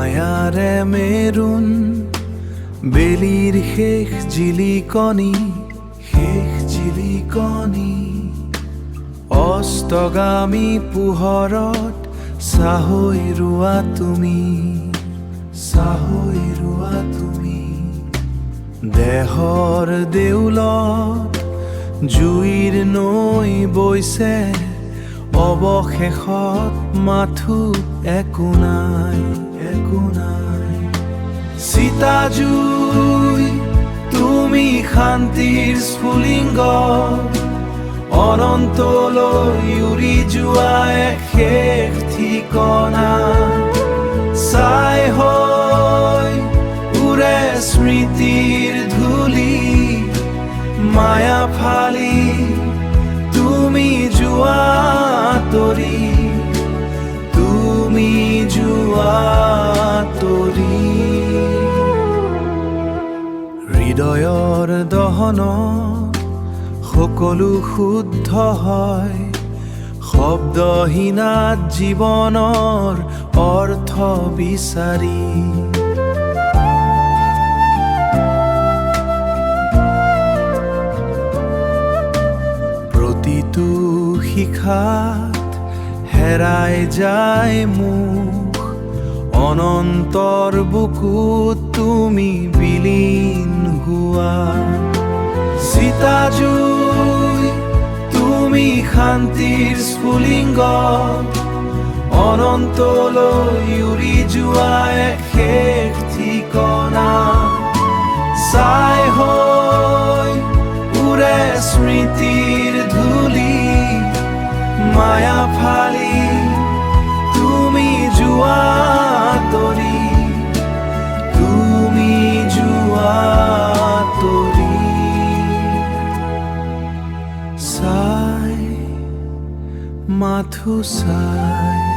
মায়াৰে maroon বেলিৰ শেষ জিলিকনি অস্তগামী পোহৰত চাহৈ ৰোৱা তুমি দেহৰ দেউলত জুইৰ নৈ বৈছে অৱশেষত মাথো একো নাই চিতা জুই তুমি শান্তিৰ স্ফুলিংগ অনন্তলৈ উৰি যোৱা এক শেষ ঠিকনা ছাই হৈ উৰে স্মৃতিৰ ধূলি মায়া ফালি তুমি যোৱা তৰি হৃদয়ৰ দহনত সকলো শুদ্ধ হয় শব্দহীনাত জীৱনৰ অৰ্থ বিচাৰি প্ৰতিটো শিখাত হেৰাই যায় মুখ অনন্তৰ বুকুত তুমি বিলীন হোৱা চিতা জুই তুমি শান্তিৰ স্ফুলিংগ অনন্তলৈ উৰি যোৱা এক শেষ ঠিকনা ছাই হৈ উৰে স্মৃতিৰ ধূলি মায়া ফালি তুমি যোৱা তৰি চাই মাথো চাই